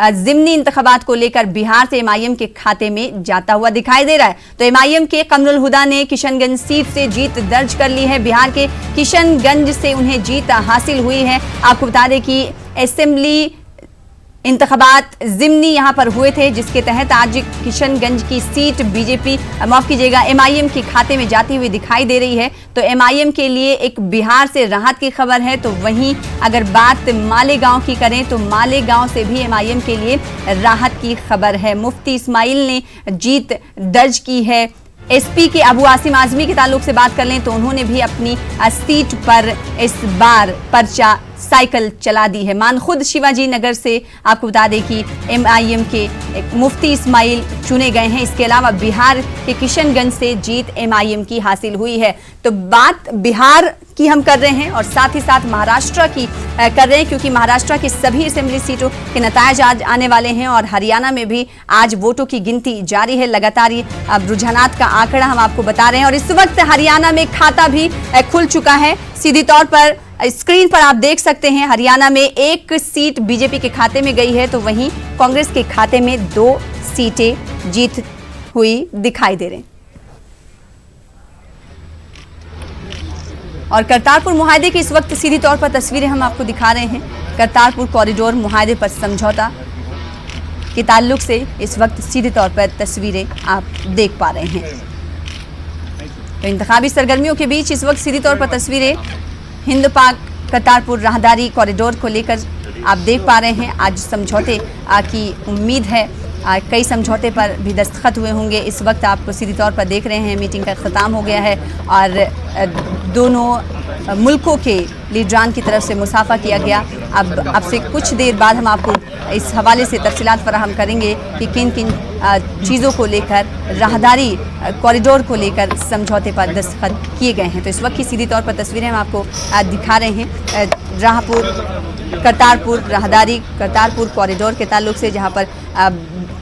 ज़िमनी इंतखाबात को लेकर बिहार से एमआईएम के खाते में जाता हुआ दिखाई दे रहा है। तो एमआईएम के कमरुल हुदा ने किशनगंज सीट से जीत दर्ज कर ली है। बिहार के किशनगंज से उन्हें जीत हासिल हुई है। आपको बता दें कि असेंबली इंतखाबात ज़िमनी यहां पर हुए थे, जिसके तहत आज किशनगंज की सीट बीजेपी माफ कीजिएगा एमआईएम के खाते में जाती हुई दिखाई दे रही है। तो एमआईएम के लिए एक बिहार से राहत की खबर है। तो वहीं अगर बात मालेगांव की करें तो मालेगांव से भी एमआईएम के लिए राहत की खबर है। मुफ्ती इस्माइल ने जीत दर्ज की है। एसपी के अबू आसिम आजमी के ताल्लुक से बात कर लें तो उन्होंने भी अपनी सीट पर इस बार पर्चा साइकिल चला दी है। मानखुद शिवाजी नगर से आपको बता दें कि एमआईएम के मुफ्ती इस्माइल चुने गए हैं। इसके अलावा बिहार के किशनगंज से जीत एमआईएम की हासिल हुई है। तो बात बिहार की हम कर रहे हैं और साथ ही साथ महाराष्ट्र की कर रहे हैं, क्योंकि महाराष्ट्र की सभी असेंबली सीटों के नतीजे आज आने वाले हैं और हरियाणा में भी आज वोटों की गिनती जारी है। लगातार रुझानात का आंकड़ा हम आपको बता रहे हैं और इस वक्त हरियाणा में खाता भी खुल चुका है। सीधी तौर पर स्क्रीन पर आप देख सकते हैं हरियाणा में एक सीट बीजेपी के खाते में गई है, तो वहीं कांग्रेस के खाते में 2 सीटें जीत हुई दिखाई दे रही। और करतारपुर मुआहदे की इस वक्त सीधी तौर पर तस्वीरें हम आपको दिखा रहे हैं। करतारपुर कॉरिडोर मुआहदे पर समझौता के ताल्लुक से इस वक्त सीधी तौर पर तस्वीरें आप देख पा रहे हैं। तो इंतखाबी सरगर्मियों के बीच इस वक्त सीधी तौर पर तस्वीरें हिंद पाक करतारपुर राहदारी कॉरिडोर को लेकर आप देख पा रहे हैं। आज समझौते की उम्मीद है। कई समझौते पर भी दस्तखत हुए होंगे। इस वक्त आप सीधी तौर पर देख रहे हैं मीटिंग का ख़त्म हो गया है और दोनों मुल्कों के लीडरान की तरफ से मुसाफा किया गया। अब से कुछ देर बाद हम आपको इस हवाले से तफसीलात फराहम करेंगे कि किन किन चीज़ों को लेकर राहदारी कॉरिडोर को लेकर समझौते पर दस्तखत किए गए हैं। तो इस वक्त की सीधी तौर पर तस्वीरें हम आपको दिखा रहे हैं करतारपुर राहदारी करतारपुर कॉरिडोर के ताल्लुक से, जहां पर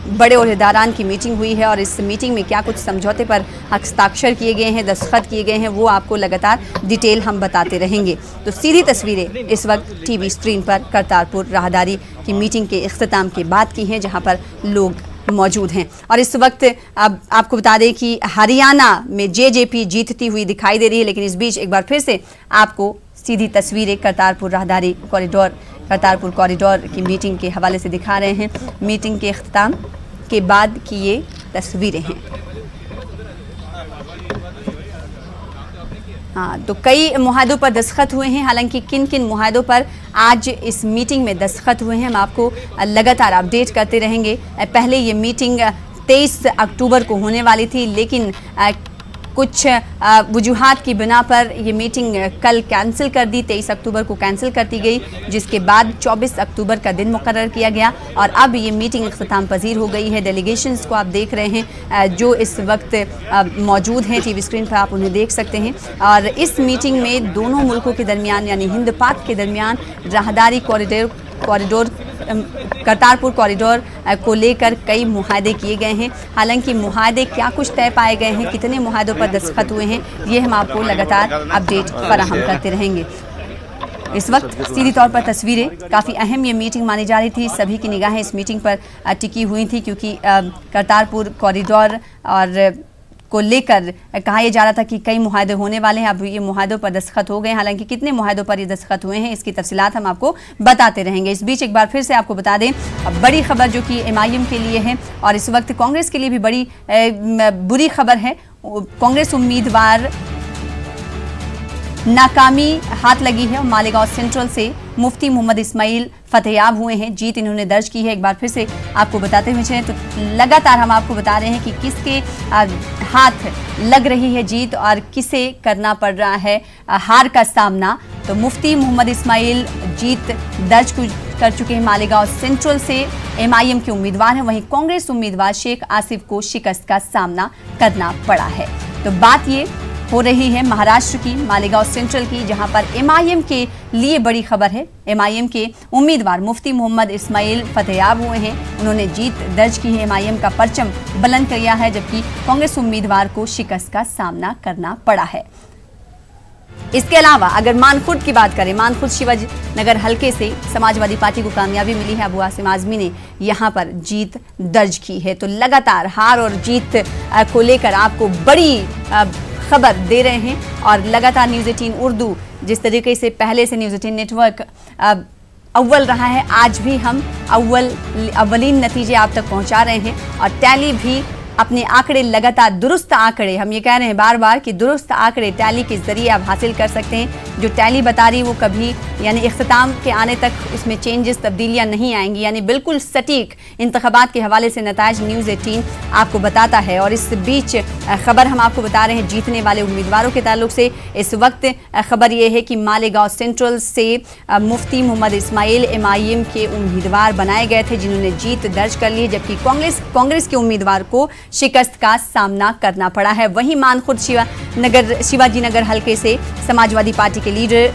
बड़े ओहदेदारान की मीटिंग हुई है और इस मीटिंग में क्या कुछ समझौते पर हस्ताक्षर किए गए हैं, दस्तखत किए गए हैं, वो आपको लगातार डिटेल हम बताते रहेंगे। तो सीधी तस्वीरें इस वक्त टीवी स्क्रीन पर करतारपुर राहदारी की मीटिंग के इख्तिताम के बाद की हैं, जहां पर लोग मौजूद हैं। और इस वक्त अब आपको बता दें कि हरियाणा में जेजेपी जीतती हुई दिखाई दे रही है, लेकिन इस बीच एक बार फिर से आपको सीधी तस्वीरें करतारपुर राहदारी करतारपुर कॉरिडोर की मीटिंग के हवाले से दिखा रहे हैं। मीटिंग के इख्तिताम के बाद की ये तस्वीरें हैं। हाँ, तो कई मुआहदों पर दस्तखत हुए हैं। हालांकि किन किन मुआहदों पर आज इस मीटिंग में दस्तखत हुए हैं हम आपको लगातार अपडेट करते रहेंगे। पहले ये मीटिंग 23 अक्टूबर को होने वाली थी, लेकिन कुछ वजूहात की बिना पर ये मीटिंग कल कैंसिल कर दी। 23 अक्टूबर को कैंसिल कर दी गई, जिसके बाद 24 अक्टूबर का दिन मुकर्रर किया गया और अब ये मीटिंग इख्तिताम पजीर हो गई है। डेलीगेशंस को आप देख रहे हैं जो इस वक्त मौजूद हैं, टीवी स्क्रीन पर आप उन्हें देख सकते हैं। और इस मीटिंग में दोनों मुल्कों के दरमियान यानी हिंद पाक के दरमियान राहदारी कॉरिडोर करतारपुर कॉरिडोर को लेकर कई मुआहदे किए गए हैं। हालांकि मुआहदे क्या कुछ तय पाए गए हैं, कितने मुआहदों पर दस्तखत हुए हैं, ये हम आपको लगातार अपडेट फराहम करते रहेंगे। इस वक्त सीधी तौर पर तस्वीरें काफ़ी अहम ये मीटिंग मानी जा रही थी। सभी की निगाहें इस मीटिंग पर टिकी हुई थी, क्योंकि करतारपुर कॉरिडोर और को लेकर कहा यह जा रहा था कि कई मुआहदे होने वाले हैं। अब ये मुआहदों पर दस्तखत हो गए। हालांकि कितने मुआहदों पर ये दस्तखत हुए हैं, इसकी तफसीलात हम आपको बताते रहेंगे। इस बीच एक बार फिर से आपको बता दें बड़ी खबर जो कि एमआईएम के लिए है और इस वक्त कांग्रेस के लिए भी बड़ी बुरी खबर है। कांग्रेस उम्मीदवार नाकामी हाथ लगी है। मालेगांव सेंट्रल से मुफ्ती मोहम्मद इस्माइल फतेहयाब हुए हैं। जीत इन्होंने दर्ज की है। एक बार फिर से आपको बताते हुए चलें तो लगातार हम आपको बता रहे हैं कि किसके हाथ लग रही है जीत और किसे करना पड़ रहा है हार का सामना। तो मुफ्ती मोहम्मद इस्माइल जीत दर्ज कर चुके हैं। मालेगांव सेंट्रल से एमआईएम के उम्मीदवार हैं, वहीं कांग्रेस उम्मीदवार शेख आसिफ को शिकस्त का सामना करना पड़ा है। तो बात ये हो रही है महाराष्ट्र की, मालेगांव सेंट्रल की, जहां पर एमआईएम के लिए बड़ी खबर है। एमआईएम के उम्मीदवार मुफ्ती मोहम्मद इस्माइल फतेहयाब हुए हैं। उन्होंने जीत दर्ज की है। एमआईएम का परचम बुलंद किया है, जबकि कांग्रेस उम्मीदवार को शिकस्त का सामना करना पड़ा है। इसके अलावा अगर मानखुर्द की बात करें, मानखुर्द शिवाजी नगर हलके से समाजवादी पार्टी को कामयाबी मिली है। अबू आसिम आजमी ने यहां पर जीत दर्ज की है। तो लगातार हार और जीत को लेकर आपको बड़ी खबर दे रहे हैं और लगातार न्यूज़ 18 उर्दू जिस तरीके से पहले से न्यूज़ 18 नेटवर्क अव्वल रहा है, आज भी हम अव्वलीन नतीजे आप तक पहुंचा रहे हैं और टैली भी अपने आंकड़े लगातार दुरुस्त आंकड़े, हम ये कह रहे हैं बार बार कि दुरुस्त आंकड़े टैली के जरिए आप हासिल कर सकते हैं। जो टैली बता रही वो कभी यानी इख्तिताम के आने तक उसमें चेंजेस तब्दीलियां नहीं आएंगी, यानी बिल्कुल सटीक इंतखाबात के हवाले से नताइज न्यूज़ 18 आपको बताता है। और इस बीच खबर हम आपको बता रहे हैं जीतने वाले उम्मीदवारों के ताल्लुक से। इस वक्त खबर ये है कि मालेगांव सेंट्रल से मुफ्ती मोहम्मद इस्माइल MIM के उम्मीदवार बनाए गए थे जिन्होंने जीत दर्ज कर ली है, जबकि कांग्रेस के उम्मीदवार को शिकस्त का सामना करना पड़ा है। वहीं मानखुर्द शिवाजी नगर हलके से समाजवादी पार्टी के लीडर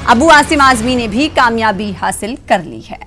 अबू आसिम आजमी ने भी कामयाबी हासिल कर ली है।